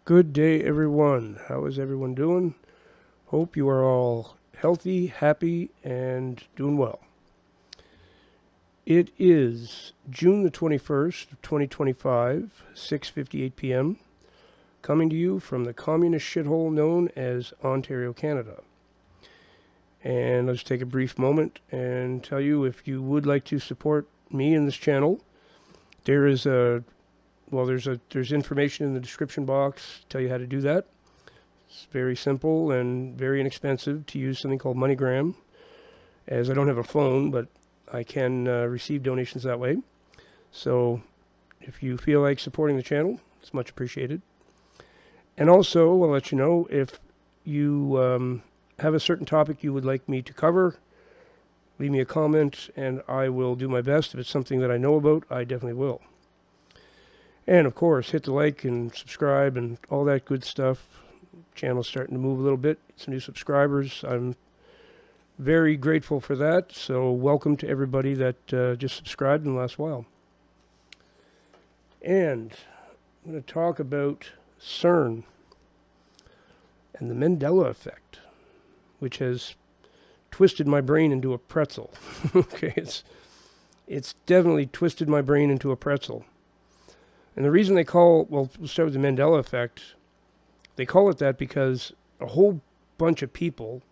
Good day, everyone. How is everyone doing? Hope you are all healthy, happy, and doing well. It is June the 21st, 2025, 6:58 p.m., coming to you from the communist shithole known as Ontario, Canada. And let's take a brief moment and tell you if you would like to support me in this channel, there's information in the description box to tell you how to do that. It's very simple and very inexpensive to use something called MoneyGram, as I don't have a phone, but I can receive donations that way. So if you feel like supporting the channel, it's much appreciated. And also, I'll let you know if you have a certain topic you would like me to cover, leave me a comment and I will do my best. If it's something that I know about, I definitely will. And of course, hit the like and subscribe and all that good stuff. Channel's starting to move a little bit. Some new subscribers. I'm very grateful for that. So welcome to everybody that just subscribed in the last while. And I'm going to talk about CERN and the Mandela effect, which has twisted my brain into a pretzel. Okay, it's definitely twisted my brain into a pretzel. And the reason we'll start with the Mandela effect. They call it that because a whole bunch of people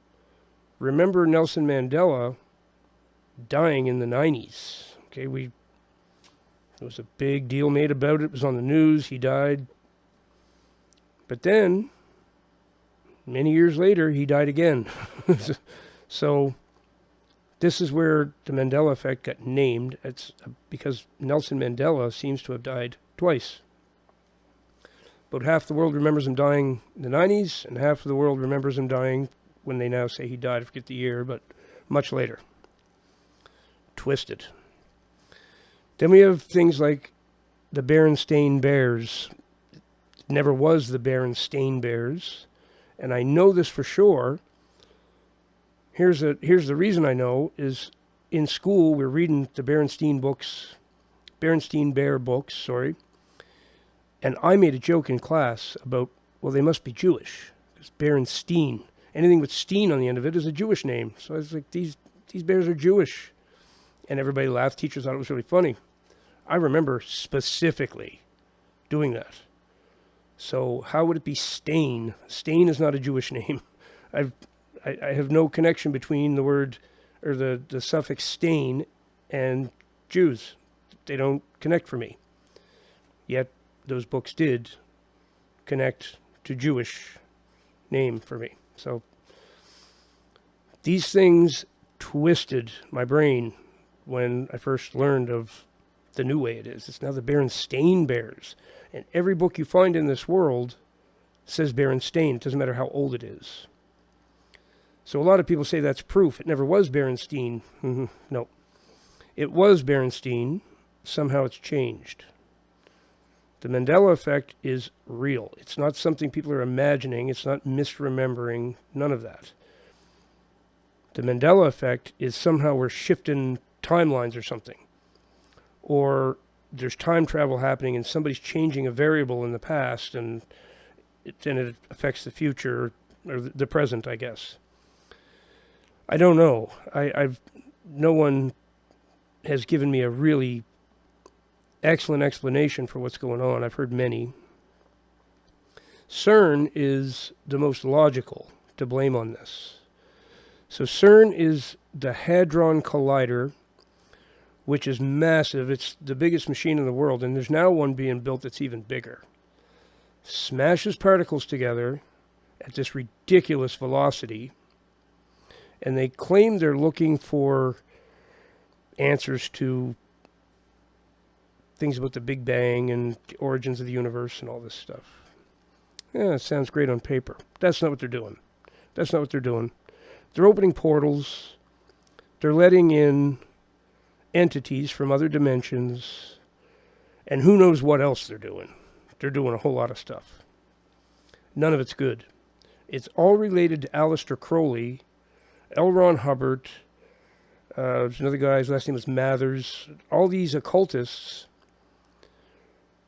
remember Nelson Mandela dying in the 90s. Okay, there was a big deal made about it. It was on the news. He died. But then, many years later, he died again. So, this is where the Mandela effect got named. It's because Nelson Mandela seems to have died twice. About half the world remembers him dying in the 90s, and half of the world remembers him dying when they now say he died. I forget the year, but much later. Twisted. Then we have things like the Berenstain Bears. It never was the Berenstain Bears, and I know this for sure. Here's the reason I know is in school we're reading the Berenstain Bear books, and I made a joke in class about, well, they must be Jewish. It's Berenstain. Anything with Steen on the end of it is a Jewish name. So I was like, these bears are Jewish. And everybody laughed. Teachers thought it was really funny. I remember specifically doing that. So how would it be Stain? Stain is not a Jewish name. I have no connection between the word or the suffix stain and Jews. They don't connect for me. Yet those books did connect to Jewish name for me. So these things twisted my brain when I first learned of the new way it is. It's now the Berenstain Bears. And every book you find in this world says Berenstain. It doesn't matter how old it is. So a lot of people say that's proof. It never was Berenstain. No. It was Berenstain. Somehow it's changed. The Mandela effect is real. It's not something people are imagining. It's not misremembering. None of that. The Mandela effect is somehow we're shifting timelines or something. Or there's time travel happening and somebody's changing a variable in the past and it affects the future or the present, I guess. I don't know. No one has given me a really excellent explanation for what's going on. I've heard many. CERN is the most logical to blame on this. So CERN is the Hadron Collider, which is massive. It's the biggest machine in the world, and there's now one being built that's even bigger. Smashes particles together at this ridiculous velocity, and they claim they're looking for answers to things about the Big Bang and the origins of the universe and all this stuff. Yeah, it sounds great on paper. That's not what they're doing. That's not what they're doing. They're opening portals. They're letting in entities from other dimensions. And who knows what else they're doing. They're doing a whole lot of stuff. None of it's good. It's all related to Aleister Crowley, L. Ron Hubbard, there's another guy, his last name was Mathers. All these occultists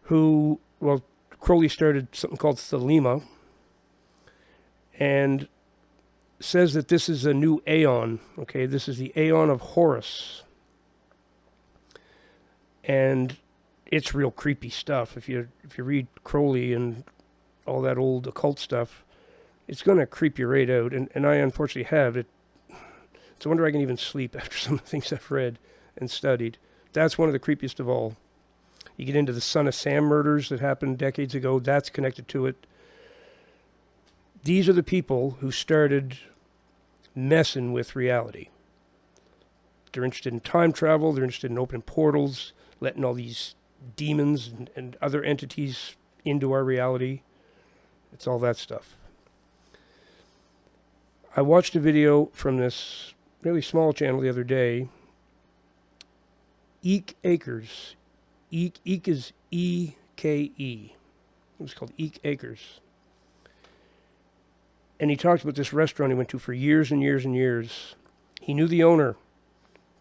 who, well, Crowley started something called Thelema, and says that this is a new aeon. Okay, this is the aeon of Horus, and it's real creepy stuff. If you read Crowley and all that old occult stuff, it's going to creep you right out. And I unfortunately have it. It's a wonder I can even sleep after some of the things I've read and studied. That's one of the creepiest of all. You get into the Son of Sam murders that happened decades ago. That's connected to it. These are the people who started messing with reality. They're interested in time travel. They're interested in opening portals, letting all these demons and other entities into our reality. It's all that stuff. I watched a video from this really small channel the other day. Eek Acres. Eek is E-K-E. It was called Eek Acres. And he talked about this restaurant he went to for years and years and years. He knew the owner.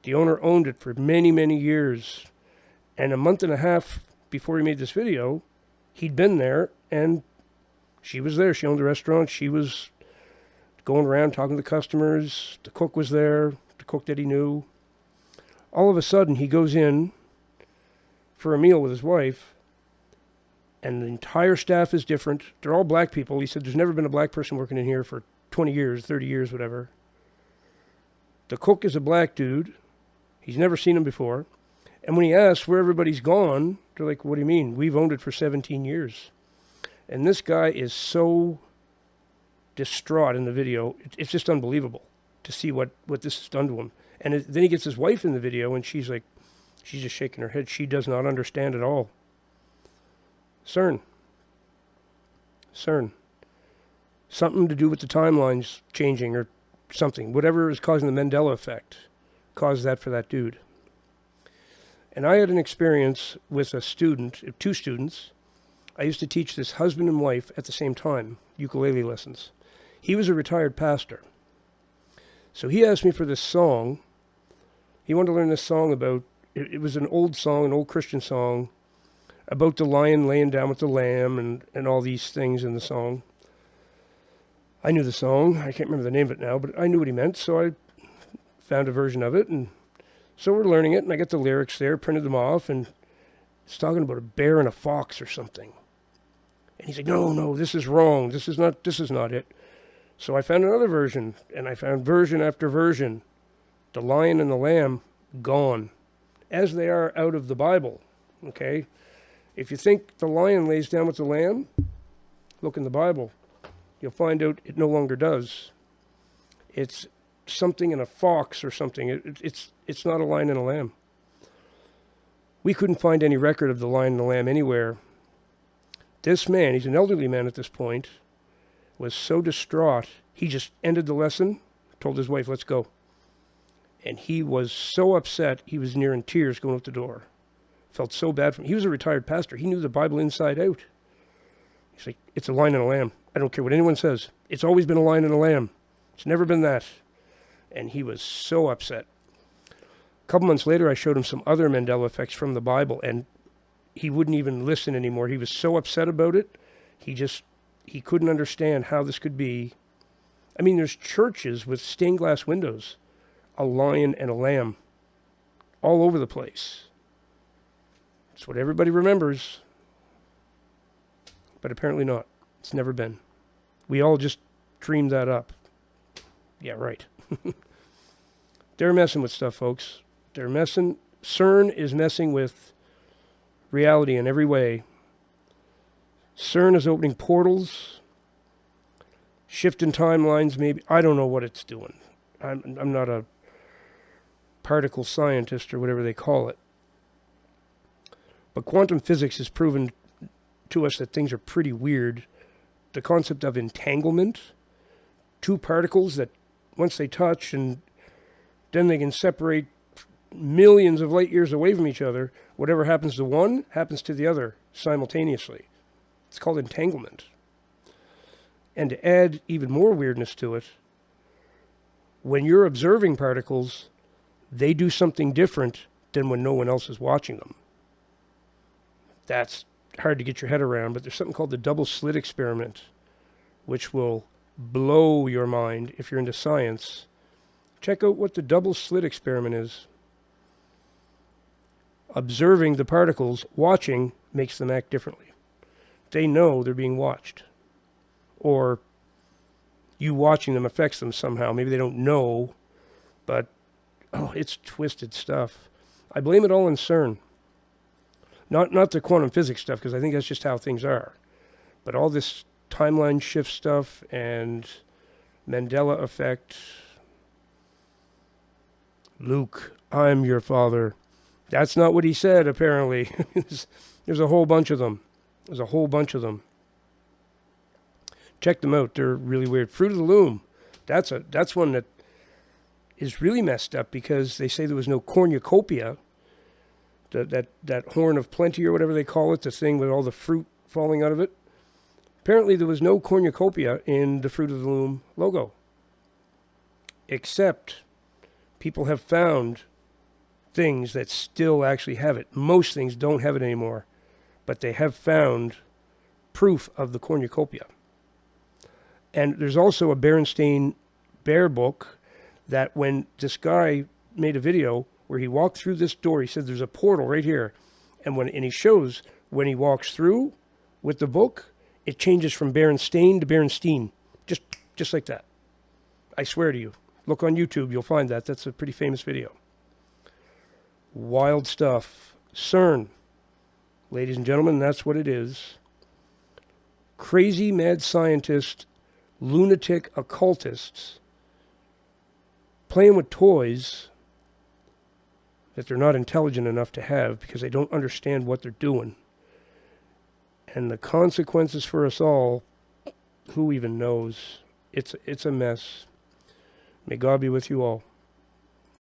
The owner owned it for many, many years. And a month and a half before he made this video, he'd been there, and she was there. She owned the restaurant. She was going around talking to the customers. The cook was there, the cook that he knew. All of a sudden, he goes in for a meal with his wife, and the entire staff is different. They're all black people. He said there's never been a black person working in here for 20 years, 30 years, whatever. The cook is a black dude. He's never seen him before. And when he asks where everybody's gone, they're like, what do you mean? We've owned it for 17 years. And this guy is so distraught in the video. It's just unbelievable to see what this has done to him. And then he gets his wife in the video, and she's like, she's just shaking her head. She does not understand at all. CERN. Something to do with the timelines changing or something. Whatever is causing the Mandela effect caused that for that dude. And I had an experience with a student, two students. I used to teach this husband and wife at the same time, ukulele lessons. He was a retired pastor. So he asked me for this song. He wanted to learn this song about, it was an old song, an old Christian song, about the lion laying down with the lamb and all these things in the song. I knew the song. I can't remember the name of it now, but I knew what he meant, so I found a version of it, and so we're learning it, and I got the lyrics there, printed them off, and it's talking about a bear and a fox or something. And he's like, no, this is wrong. This is not it. So I found another version, and I found version after version. The lion and the lamb, gone. As they are out of the Bible, okay? If you think the lion lays down with the lamb, look in the Bible. You'll find out it no longer does. It's something in a fox or something. It's not a lion and a lamb. We couldn't find any record of the lion and the lamb anywhere. This man, he's an elderly man at this point, was so distraught, he just ended the lesson, told his wife, let's go. And he was so upset, he was near in tears going out the door. Felt so bad for him. He was a retired pastor. He knew the Bible inside out. He's like, it's a lion and a lamb. I don't care what anyone says. It's always been a lion and a lamb. It's never been that. And he was so upset. A couple months later, I showed him some other Mandela effects from the Bible, and he wouldn't even listen anymore. He was so upset about it. He couldn't understand how this could be. I mean, there's churches with stained glass windows, a lion and a lamb, all over the place. It's what everybody remembers, but apparently not. It's never been. We all just dreamed that up. Yeah, right. They're messing with stuff, folks. They're messing. CERN is messing with reality in every way. CERN is opening portals, shifting timelines, maybe. I don't know what it's doing. I'm not a particle scientist or whatever they call it. But quantum physics has proven to us that things are pretty weird. The concept of entanglement, two particles that once they touch and then they can separate millions of light years away from each other, whatever happens to one happens to the other simultaneously. It's called entanglement. And to add even more weirdness to it, when you're observing particles, they do something different than when no one else is watching them. That's hard to get your head around, but there's something called the double slit experiment, which will blow your mind if you're into science. Check out what the double slit experiment is. Observing the particles, watching, makes them act differently. They know they're being watched. Or you watching them affects them somehow. Maybe they don't know, but it's twisted stuff. I blame it all on CERN. Not the quantum physics stuff, because I think that's just how things are. But all this timeline shift stuff and Mandela effect. Luke, I'm your father. That's not what he said, apparently. There's a whole bunch of them. There's a whole bunch of them. Check them out. They're really weird. Fruit of the Loom. That's one that is really messed up, because they say there was no cornucopia, that horn of plenty or whatever they call it, the thing with all the fruit falling out of it. Apparently there was no cornucopia in the Fruit of the Loom logo. Except people have found things that still actually have it. Most things don't have it anymore, but they have found proof of the cornucopia. And there's also a Berenstain Bear book that when this guy made a video where he walked through this door, he said there's a portal right here. And he shows when he walks through with the book, it changes from Berenstain to Berenstein. Just like that. I swear to you. Look on YouTube, you'll find that. That's a pretty famous video. Wild stuff. CERN. Ladies and gentlemen, that's what it is. Crazy mad scientists, lunatic occultists, playing with toys that they're not intelligent enough to have, because they don't understand what they're doing. And the consequences for us all, who even knows? It's a mess. May God be with you all.